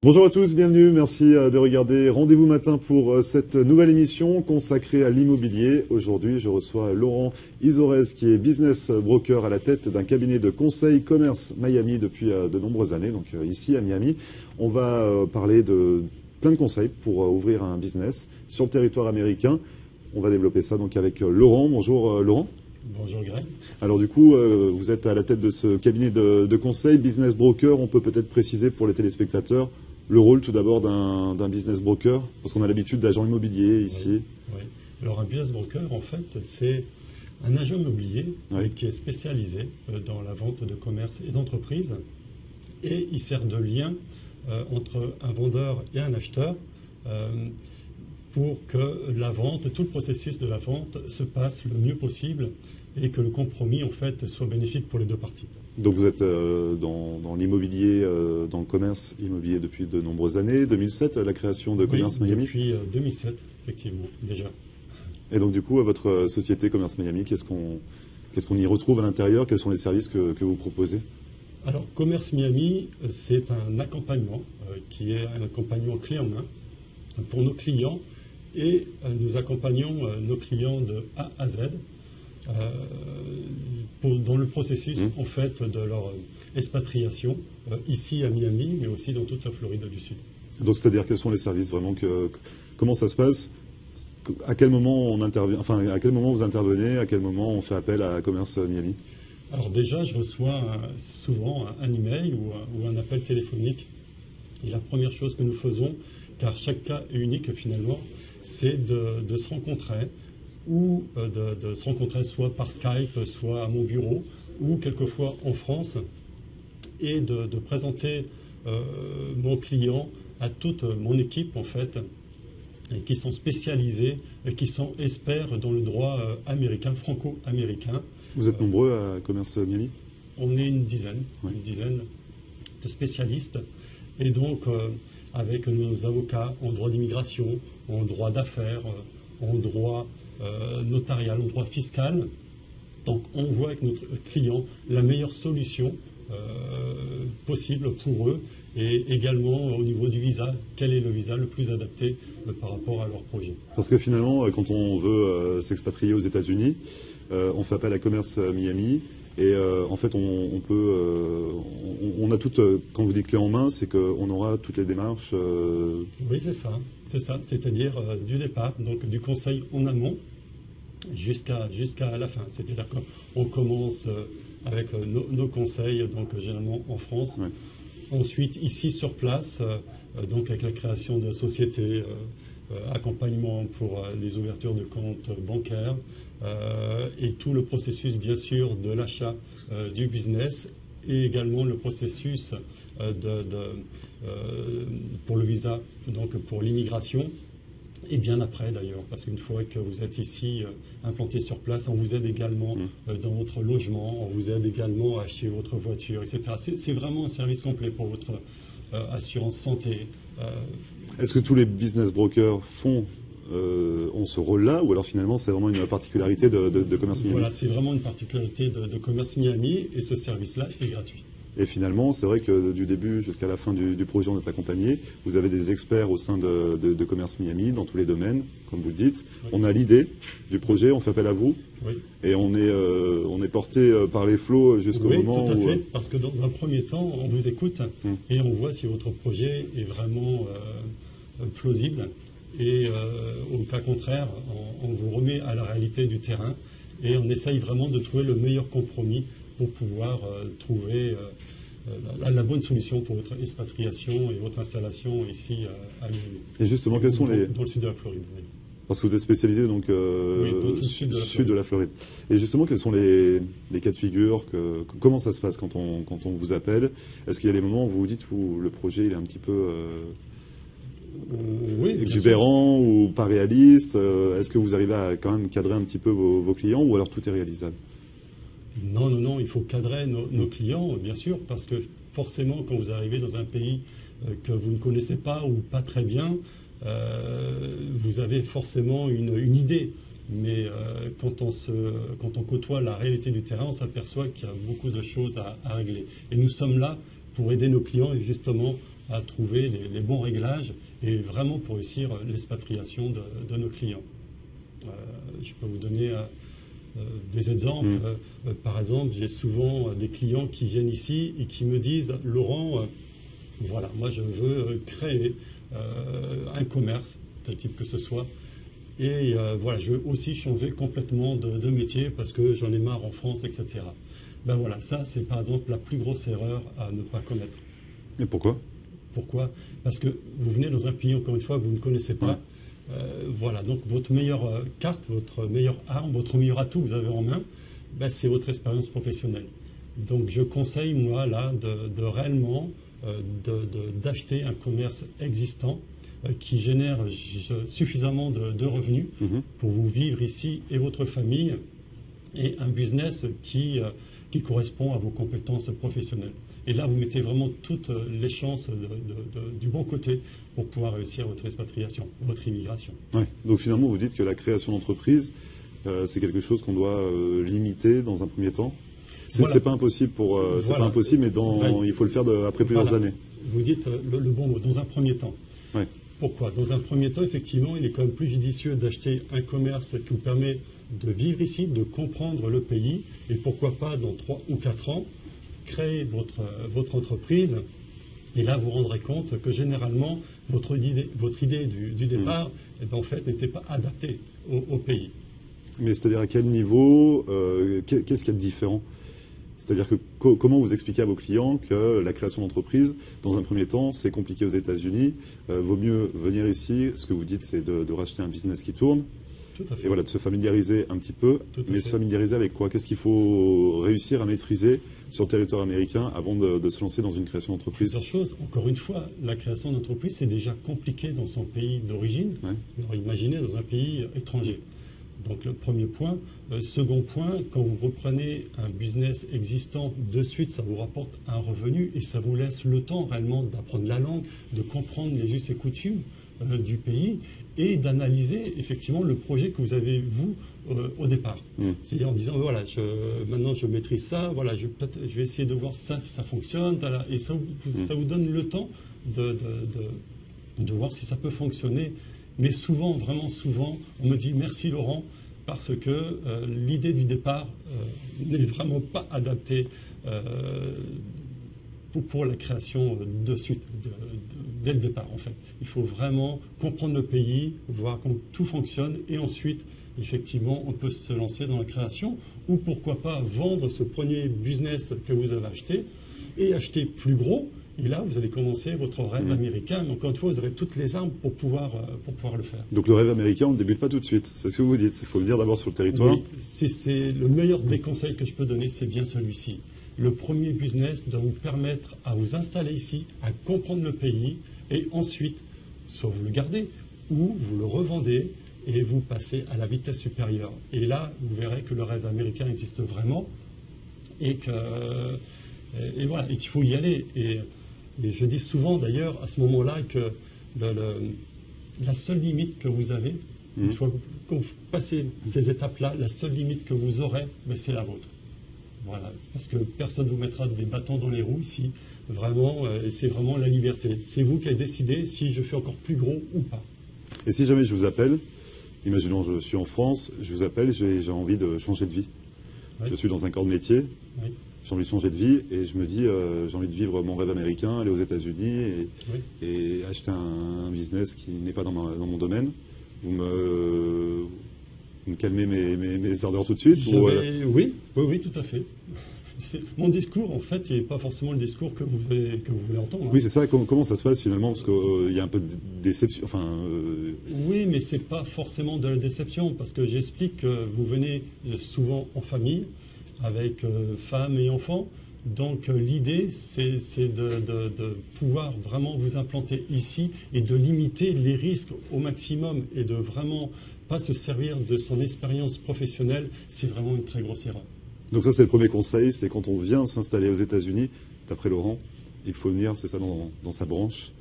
Bonjour à tous, bienvenue, merci de regarder Rendez-vous matin pour cette nouvelle émission consacrée à l'immobilier. Aujourd'hui, je reçois Laurent Izorez qui est business broker à la tête d'un cabinet de conseil commerce Miami depuis de nombreuses années, donc ici à Miami. On va parler de plein de conseils pour ouvrir un business sur le territoire américain. On va développer ça donc avec Laurent. Bonjour Laurent. Bonjour Greg. Alors du coup, vous êtes à la tête de ce cabinet de conseil, business broker. On peut peut-être préciser pour les téléspectateurs le rôle tout d'abord d'un business broker, parce qu'on a l'habitude d'agent immobilier ici. Oui. Alors un business broker, en fait, c'est un agent immobilier qui est spécialisé dans la vente de commerce et d'entreprise, et il sert de lien entre un vendeur et un acheteur pour que la vente, tout le processus de la vente se passe le mieux possible et que le compromis en fait soit bénéfique pour les deux parties. Donc vous êtes dans l'immobilier, dans le commerce immobilier depuis de nombreuses années, 2007, la création de Commerce Miami. Depuis 2007, effectivement, déjà. Et donc du coup, à votre société Commerce Miami, qu'est-ce qu'on y retrouve à l'intérieur? Quels sont les services que vous proposez? Alors, Commerce Miami, c'est un accompagnement qui est un accompagnement clé en main pour nos clients, et nous accompagnons nos clients de A à Z dans le processus en fait de leur expatriation ici à Miami, mais aussi dans toute la Floride du Sud. Donc c'est-à-dire quels sont les services vraiment, comment ça se passe? À quel moment on intervient, enfin à quel moment vous intervenez, à quel moment on fait appel à Commerce Miami? Alors déjà, je reçois souvent un email ou un appel téléphonique. Et la première chose que nous faisons, car chaque cas est unique finalement, c'est de se rencontrer, ou de se rencontrer soit par Skype, soit à mon bureau, ou quelquefois en France, et de présenter mon client à toute mon équipe en fait, et qui sont spécialisés, et qui sont experts dans le droit américain, franco-américain. Vous êtes nombreux à Commerce Miami? On est une dizaine de spécialistes, et donc avec nos avocats en droit d'immigration, en droit d'affaires, en droit notarial, en droit fiscal. Donc on voit avec notre client la meilleure solution possible pour eux, et également au niveau du visa, quel est le visa le plus adapté par rapport à leur projet. Parce que finalement, quand on veut s'expatrier aux États-Unis, on fait appel à Commerce Miami. Et en fait, on a toutes, quand vous dites clé en main, c'est qu'on aura toutes les démarches. Oui, c'est ça. C'est-à-dire du départ, donc du conseil en amont jusqu'à la fin. C'est-à-dire qu'on commence avec nos conseils, donc généralement en France. Ouais. Ensuite, ici sur place, donc avec la création de sociétés, accompagnement pour les ouvertures de comptes bancaires, et tout le processus bien sûr de l'achat du business, et également le processus pour le visa, donc pour l'immigration, et bien après d'ailleurs, parce qu'une fois que vous êtes ici implanté sur place, on vous aide également dans votre logement, on vous aide également à acheter votre voiture, etc. C'est vraiment un service complet pour votre assurance santé. Est-ce que tous les business brokers ont ce rôle-là, ou alors finalement c'est vraiment une particularité de Commerce Miami? Voilà, c'est vraiment une particularité de Commerce Miami, et ce service-là est gratuit. Et finalement, c'est vrai que du début jusqu'à la fin du projet, on est accompagné. Vous avez des experts au sein de Commerce Miami dans tous les domaines, comme vous le dites. Oui. On a l'idée du projet, on fait appel à vous. Oui. Et on est porté par les flots jusqu'au moment où... Oui, tout à fait, parce que dans un premier temps, on vous écoute et on voit si votre projet est vraiment plausible. Et au cas contraire, on vous remet à la réalité du terrain, et on essaye vraiment de trouver le meilleur compromis pour pouvoir trouver la bonne solution pour votre expatriation et votre installation ici à Miami. Et justement, quels sont les... Dans le sud de la Floride, oui. Parce que vous êtes spécialisé donc sud de la Floride. Et justement, quels sont les cas de figure, comment ça se passe quand on vous appelle? Est-ce qu'il y a des moments où vous vous dites où le projet il est un petit peu exubérant ou pas réaliste? Est-ce que vous arrivez à quand même cadrer un petit peu vos clients, ou alors tout est réalisable? Non, il faut cadrer nos clients, bien sûr, parce que forcément, quand vous arrivez dans un pays que vous ne connaissez pas ou pas très bien, vous avez forcément une idée. Mais quand on côtoie la réalité du terrain, on s'aperçoit qu'il y a beaucoup de choses à régler. Et nous sommes là pour aider nos clients, et justement à trouver les bons réglages et vraiment pour réussir l'expatriation de nos clients. Je peux vous donner des exemples. Par exemple, j'ai souvent des clients qui viennent ici et qui me disent « Laurent, voilà, moi je veux créer un commerce, tel type que ce soit, et voilà, je veux aussi changer complètement de métier parce que j'en ai marre en France, etc. » Ben voilà, ça c'est par exemple la plus grosse erreur à ne pas commettre. Et pourquoi? Pourquoi? Parce que vous venez dans un pays, encore une fois, que vous ne connaissez pas. Voilà, donc votre meilleure carte, votre meilleure arme, votre meilleur atout que vous avez en main, ben, c'est votre expérience professionnelle. Donc je conseille, moi, là, de réellement d'acheter un commerce existant qui génère suffisamment de revenus pour vous vivre ici et votre famille, et un business qui correspond à vos compétences professionnelles. Et là, vous mettez vraiment toutes les chances du bon côté pour pouvoir réussir votre expatriation, votre immigration. Ouais. Donc finalement, vous dites que la création d'entreprise, c'est quelque chose qu'on doit limiter dans un premier temps. C'est pas impossible c'est pas impossible, mais il faut le faire après plusieurs années. Vous dites le bon mot, dans un premier temps. Ouais. Pourquoi? Dans un premier temps, effectivement, il est quand même plus judicieux d'acheter un commerce qui vous permet de vivre ici, de comprendre le pays, et pourquoi pas dans 3 ou 4 ans, créer votre entreprise, et là vous rendrez compte que généralement votre idée du départ en fait n'était pas adaptée au pays. Mais c'est-à-dire à quel niveau, qu'est-ce qu'il y a de différent? C'est-à-dire que comment vous expliquez à vos clients que la création d'entreprise, dans un premier temps, c'est compliqué aux États-Unis, vaut mieux venir ici, ce que vous dites c'est de racheter un business qui tourne, et voilà, de se familiariser un petit peu, mais se familiariser avec quoi? Qu'est-ce qu'il faut réussir à maîtriser sur le territoire américain avant de se lancer dans une création d'entreprise? Plusieurs choses. Encore une fois, la création d'entreprise, c'est déjà compliqué dans son pays d'origine. Ouais. Alors imaginez dans un pays étranger. Donc le premier point. Second point, quand vous reprenez un business existant, de suite, ça vous rapporte un revenu et ça vous laisse le temps réellement d'apprendre la langue, de comprendre les us et coutumes du pays et d'analyser effectivement le projet que vous avez, vous, au départ. C'est-à-dire en disant, voilà, maintenant je maîtrise ça, voilà, je vais essayer de voir ça, si ça fonctionne, voilà, et ça vous donne le temps de voir si ça peut fonctionner. Mais souvent, vraiment souvent, on me dit merci Laurent, parce que l'idée du départ n'est vraiment pas adaptée pour la création de suite, dès le départ en fait. Il faut vraiment comprendre le pays, voir comment tout fonctionne et ensuite, effectivement, on peut se lancer dans la création ou pourquoi pas vendre ce premier business que vous avez acheté et acheter plus gros. Et là, vous allez commencer votre rêve américain. Mais encore une fois, vous aurez toutes les armes pour pouvoir le faire. Donc le rêve américain, on ne débute pas tout de suite. C'est ce que vous dites. Il faut venir d'abord sur le territoire. Oui, c'est le meilleur des conseils que je peux donner, c'est bien celui-ci. Le premier business doit vous permettre à vous installer ici, à comprendre le pays, et ensuite, soit vous le gardez, ou vous le revendez, et vous passez à la vitesse supérieure. Et là, vous verrez que le rêve américain existe vraiment, et voilà, et qu'il faut y aller. Et je dis souvent d'ailleurs à ce moment-là que la seule limite que vous avez, une fois que vous passez ces étapes-là, la seule limite que vous aurez, c'est la vôtre. Voilà, parce que personne ne vous mettra des bâtons dans les roues ici, vraiment, et c'est vraiment la liberté. C'est vous qui avez décidé si je fais encore plus gros ou pas. Et si jamais je vous appelle, imaginons je suis en France, je vous appelle, j'ai envie de changer de vie. Oui. Je suis dans un corps de métier. Oui. J'ai envie de changer de vie et je me dis, j'ai envie de vivre mon rêve américain, aller aux États-Unis et acheter un business qui n'est pas dans mon domaine. Vous me calmez mes ardeurs tout de suite Oui, tout à fait. Mon discours, en fait, il n'est pas forcément le discours que vous voulez entendre. Hein. Oui, c'est ça. Comment ça se passe finalement? Parce qu'il y a un peu de déception. Oui, mais ce n'est pas forcément de la déception parce que j'explique que vous venez souvent en famille, avec femmes et enfants. Donc l'idée, c'est de pouvoir vraiment vous implanter ici et de limiter les risques au maximum et de vraiment pas se servir de son expérience professionnelle. C'est vraiment une très grosse erreur. Donc ça, c'est le premier conseil, c'est quand on vient s'installer aux États-Unis, d'après Laurent, il faut venir, c'est ça, dans sa branche,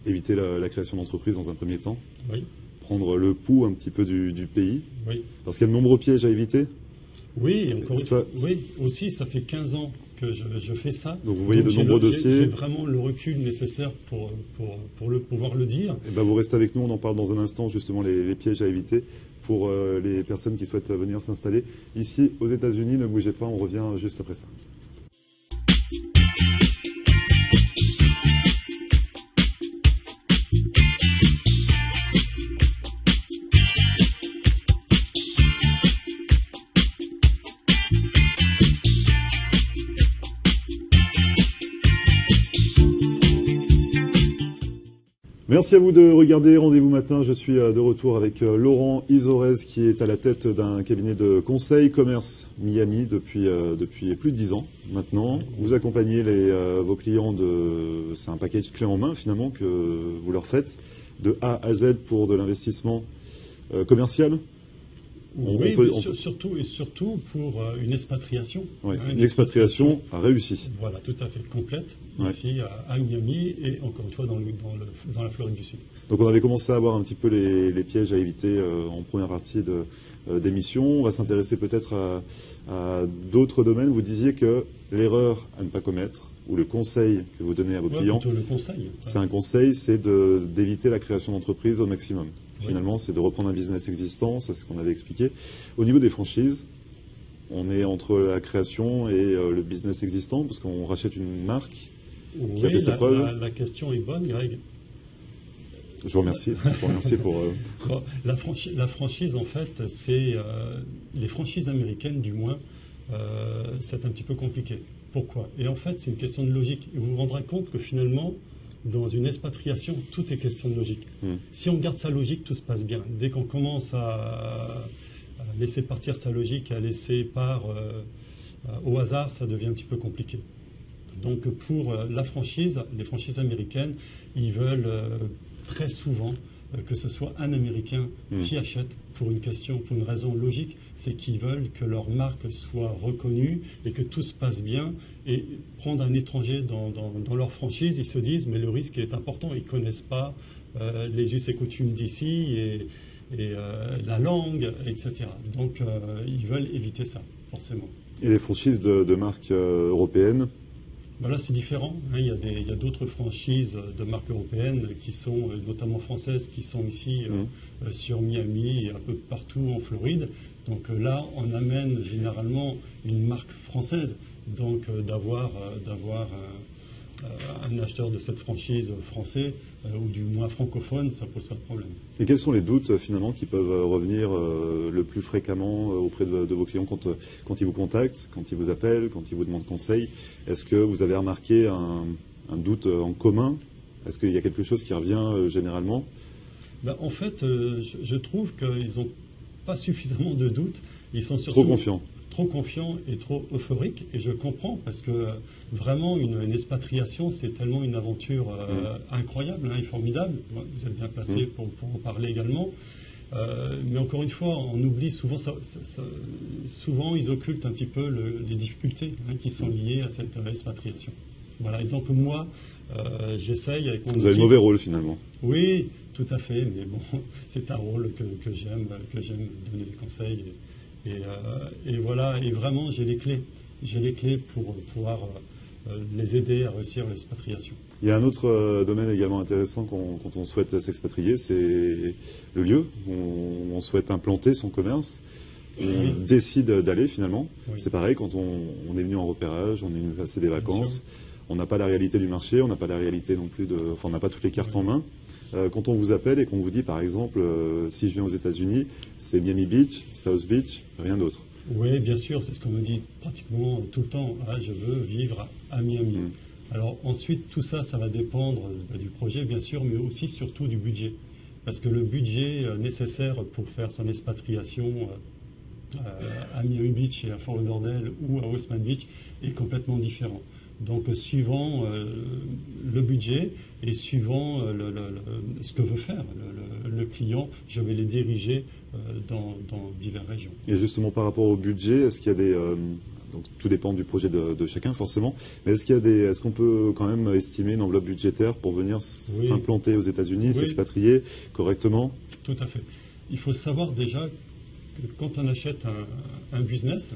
éviter la création d'entreprise dans un premier temps, oui. Prendre le pouls un petit peu du pays, oui. Parce qu'il y a de nombreux pièges à éviter. Oui, encore oui, aussi, ça fait 15 ans que je fais ça. Donc vous voyez de nombreux dossiers. J'ai vraiment le recul nécessaire pour pouvoir le dire. Et ben vous restez avec nous, on en parle dans un instant, justement les pièges à éviter pour les personnes qui souhaitent venir s'installer ici aux États-Unis. Ne bougez pas, on revient juste après ça. Merci à vous de regarder Rendez-vous Matin. Je suis de retour avec Laurent Izorez qui est à la tête d'un cabinet de conseil commerce Miami depuis plus de 10 ans maintenant. Vous accompagnez vos clients c'est un package clé en main finalement que vous leur faites de A à Z pour de l'investissement commercial. Oui, surtout pour une expatriation. Oui, une expatriation réussie. Voilà, tout à fait complète, ici à Miami et encore une fois dans la Floride du Sud. Donc on avait commencé à voir un petit peu les pièges à éviter en première partie d'émission. On va s'intéresser peut-être à d'autres domaines. Vous disiez que l'erreur à ne pas commettre, ou le conseil que vous donnez à vos clients, le conseil. C'est un conseil, c'est d'éviter la création d'entreprise au maximum. Finalement, c'est de reprendre un business existant, c'est ce qu'on avait expliqué. Au niveau des franchises, on est entre la création et le business existant, parce qu'on rachète une marque qui a fait ses preuves. La question est bonne, Greg. Je vous remercie. Pour... Bon, la franchise, en fait, c'est les franchises américaines, du moins, c'est un petit peu compliqué. Pourquoi? Et en fait, c'est une question de logique. Et vous vous rendrez compte que finalement, dans une expatriation, tout est question de logique. Si on garde sa logique, tout se passe bien. Dès qu'on commence à laisser partir sa logique, à laisser part au hasard, ça devient un petit peu compliqué. Donc pour la franchise, les franchises américaines, ils veulent très souvent que ce soit un Américain qui achète pour une raison logique, c'est qu'ils veulent que leur marque soit reconnue et que tout se passe bien. Et prendre un étranger dans leur franchise, ils se disent mais le risque est important, ils ne connaissent pas les us et coutumes d'ici et la langue, etc. Donc ils veulent éviter ça, forcément. Et les franchises de marques européennes? Là, c'est différent. Il y a d'autres franchises de marques européennes qui sont, notamment françaises, qui sont ici sur Miami et un peu partout en Floride. Donc là, on amène généralement une marque française. Donc d'avoir un acheteur de cette franchise français ou du moins francophone, ça ne pose pas de problème. Et quels sont les doutes finalement qui peuvent revenir le plus fréquemment auprès de vos clients quand ils vous contactent, quand ils vous appellent, quand ils vous demandent conseil? Est-ce que vous avez remarqué un doute en commun? Est-ce qu'il y a quelque chose qui revient généralement? En fait, je trouve qu'ils n'ont pas suffisamment de doutes. Ils sont surtout trop confiants et trop euphoriques. Et je comprends parce que vraiment, une expatriation, c'est tellement une aventure incroyable et formidable. Vous êtes bien placé pour en parler également. Mais encore une fois, on oublie souvent, souvent ils occultent un petit peu les difficultés qui sont liées à cette expatriation. Voilà. Et donc moi, j'essaye avec mon équipe. Vous avez le mauvais rôle finalement. Oui, tout à fait. Mais bon, c'est un rôle que j'aime donner des conseils. Et voilà. Et vraiment, j'ai les clés. J'ai les clés pour pouvoir les aider à réussir l'expatriation. Il y a un autre domaine également intéressant quand on souhaite s'expatrier, c'est le lieu où on souhaite implanter son commerce. On décide d'aller finalement. Oui. C'est pareil, quand on est venu en repérage, on est venu passer des vacances, on n'a pas la réalité du marché, on n'a pas la réalité non plus on n'a pas toutes les cartes en main. Quand on vous appelle et qu'on vous dit par exemple, si je viens aux États-Unis, c'est Miami Beach, South Beach, rien d'autre. Oui, bien sûr, c'est ce qu'on me dit pratiquement tout le temps. Je veux vivre à Miami. Alors ensuite, tout ça, ça va dépendre du projet, bien sûr, mais aussi surtout du budget. Parce que le budget nécessaire pour faire son expatriation à Miami Beach et à Fort Lauderdale ou à West Palm Beach est complètement différent. Donc suivant le budget et suivant ce que veut faire le client, je vais les diriger dans diverses régions. Et justement par rapport au budget, est-ce qu'il y a des... donc tout dépend du projet de chacun forcément, mais est-ce qu'on peut quand même estimer une enveloppe budgétaire pour venir s'implanter aux États-Unis, s'expatrier correctement? Tout à fait. Il faut savoir déjà que quand on achète un business,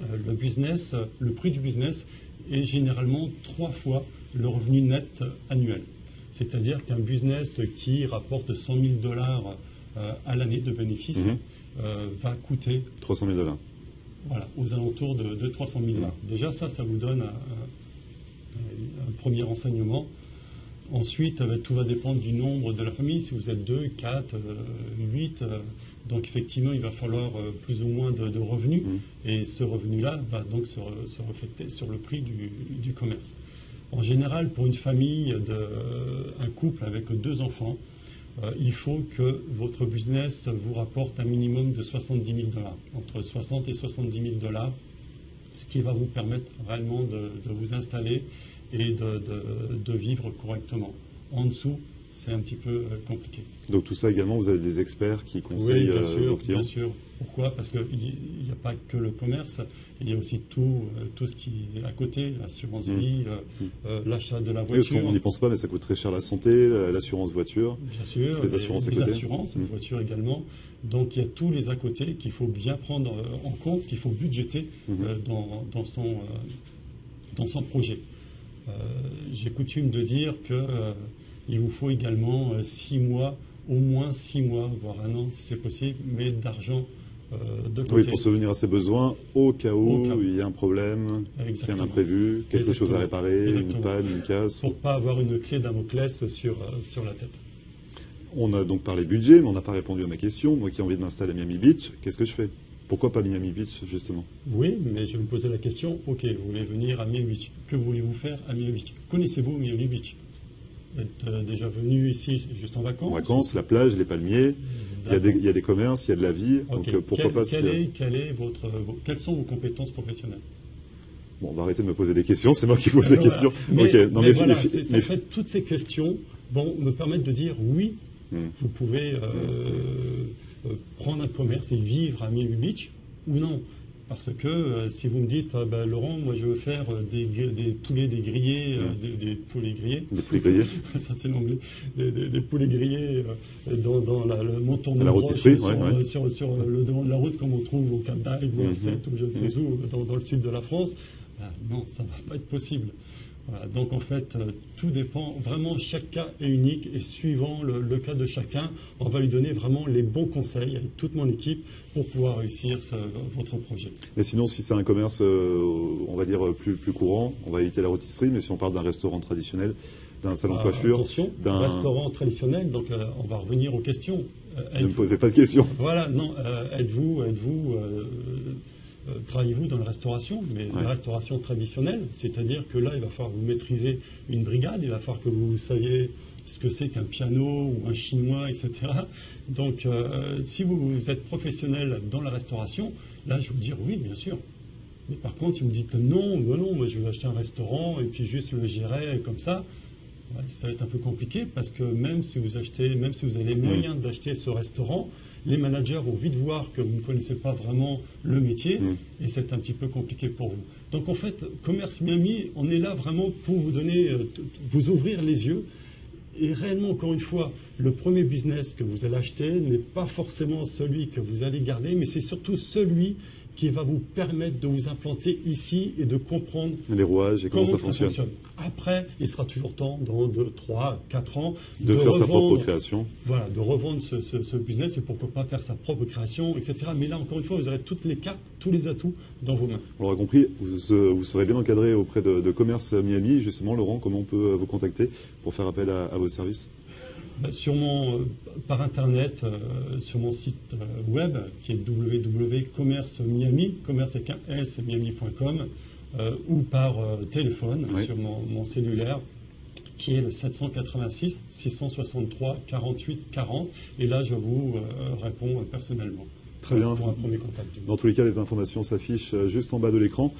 le prix du business est généralement 3 fois le revenu net annuel. C'est-à-dire qu'un business qui rapporte 100 000 dollars à l'année de bénéfices va coûter 300 000 dollars. Voilà, aux alentours de 300 000 dollars. Déjà, ça vous donne un premier renseignement. Ensuite, tout va dépendre du nombre de la famille. Si vous êtes 2, 4, 8, donc effectivement, il va falloir plus ou moins de revenus. Et ce revenu-là va donc se refléter sur le prix du commerce. En général, pour une famille, un couple avec 2 enfants, il faut que votre business vous rapporte un minimum de 70 000 dollars, entre 60 et 70 000 dollars, ce qui va vous permettre réellement de vous installer et de vivre correctement. En dessous, c'est un petit peu compliqué. Donc tout ça également, vous avez des experts qui conseillent vos clients? Bien sûr. Pourquoi? Parce qu'il n'y a pas que le commerce, il y a aussi tout ce qui est à côté, l'assurance vie, l'achat de la voiture. Oui, parce qu'on n'y pense pas, mais ça coûte très cher la santé, l'assurance voiture. Bien sûr, les assurances à côté. Les assurances, les voitures également. Donc il y a tous les à côté qu'il faut bien prendre en compte, qu'il faut budgéter dans son projet. J'ai coutume de dire qu'il vous faut également 6 mois, au moins 6 mois, voire 1 an si c'est possible, mais d'argent de côté. Oui, pour subvenir à ses besoins au cas où il y a un problème, qu'il y a un imprévu, quelque chose à réparer, une panne, une casse. Pour ne pas avoir une clé Damoclès sur la tête. On a donc parlé budget, mais on n'a pas répondu à ma question. Moi qui ai envie de m'installer à Miami Beach, qu'est-ce que je fais? Pourquoi pas Miami Beach, justement? Oui, mais je vais me poser la question, ok, vous voulez venir à Miami Beach. Que voulez-vous faire à Miami Beach? Connaissez-vous Miami Beach? Vous êtes déjà venu ici juste en vacances? En vacances, la plage, les palmiers, il y a des commerces, il y a de la vie. Okay. Donc pourquoi pas... Quelles sont vos compétences professionnelles? Bon, on va arrêter de me poser des questions, c'est moi qui pose des questions. En fait, toutes ces questions me permettent de dire oui, vous pouvez prendre un commerce et vivre à Miami Beach ou non. Parce que si vous me dites, Laurent, moi je veux faire des poulets dégrillés, des poulets grillés. Des poulets grillés. Ça c'est l'anglais. Des poulets grillés dans le monton de la rôtisserie, sur le devant de la route comme on trouve au Cap d'Agde ou à Sète ou je ne sais où, dans le sud de la France. Non, ça ne va pas être possible. Voilà, donc en fait, tout dépend, vraiment chaque cas est unique et suivant le cas de chacun, on va lui donner vraiment les bons conseils avec toute mon équipe pour pouvoir réussir votre projet. Mais sinon, si c'est un commerce, on va dire, plus courant, on va éviter la rôtisserie, mais si on parle d'un restaurant traditionnel, d'un salon de coiffure... Attention, d'un restaurant traditionnel, donc on va revenir aux questions. Ne me posez pas de questions. Voilà, non, travaillez-vous dans la restauration, mais la restauration traditionnelle, c'est-à-dire que là, il va falloir vous maîtriser une brigade, il va falloir que vous sachiez ce que c'est qu'un piano ou un chinois, etc. Donc, si vous êtes professionnel dans la restauration, là, je vais vous dire oui, bien sûr. Mais par contre, si vous me dites non, moi je vais acheter un restaurant et puis juste le gérer comme ça, ça va être un peu compliqué parce que même si vous avez les moyens d'acheter ce restaurant, les managers vont vite voir que vous ne connaissez pas vraiment le métier et c'est un petit peu compliqué pour vous. Donc en fait, Commerce Miami, on est là vraiment pour vous donner, vous ouvrir les yeux. Et réellement, encore une fois, le premier business que vous allez acheter n'est pas forcément celui que vous allez garder, mais c'est surtout celui qui va vous permettre de vous implanter ici et de comprendre les rouages et comment ça fonctionne. Après, il sera toujours temps, dans 2, 3, 4 ans, de faire sa propre création. Voilà, de revendre ce business et pourquoi pas faire sa propre création, etc. Mais là, encore une fois, vous aurez toutes les cartes, tous les atouts dans vos mains. On l'aura compris, vous serez bien encadré auprès de Commerce Miami. Justement, Laurent, comment on peut vous contacter pour faire appel à vos services? Sûrement par Internet, sur mon site web qui est www.commercemiami, commerce avec un S, miami.com, ou par téléphone sur mon cellulaire qui est le 786 663 48 40. Et là, je vous réponds personnellement. Très bien. Pour un premier contact. Dans tous les cas, les informations s'affichent juste en bas de l'écran.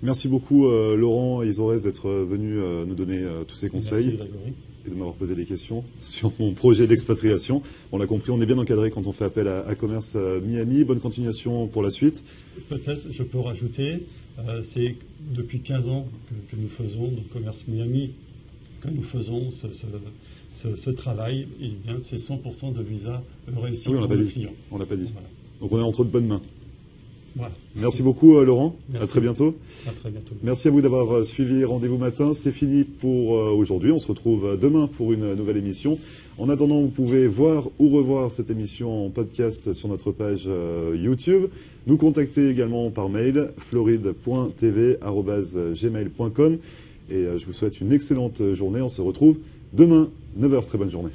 Merci beaucoup, Laurent Izorez, d'être venu nous donner tous ces conseils. Merci, Grégory. Et de m'avoir posé des questions sur mon projet d'expatriation. On l'a compris, on est bien encadré quand on fait appel à Commerce Miami. Bonne continuation pour la suite. Peut-être, je peux rajouter, c'est depuis 15 ans que nous faisons, donc Commerce Miami, que nous faisons ce travail. Et bien, c'est 100% de visa réussi pour nos clients. On l'a pas dit. Voilà. Donc on est entre de bonnes mains. Voilà. Merci beaucoup, Laurent. Merci. À très bientôt. À très bientôt. Merci à vous d'avoir suivi Rendez-vous Matin. C'est fini pour aujourd'hui. On se retrouve demain pour une nouvelle émission. En attendant, vous pouvez voir ou revoir cette émission en podcast sur notre page YouTube. Nous contacter également par mail floride.tv@gmail.com. Et je vous souhaite une excellente journée. On se retrouve demain, 9h. Très bonne journée.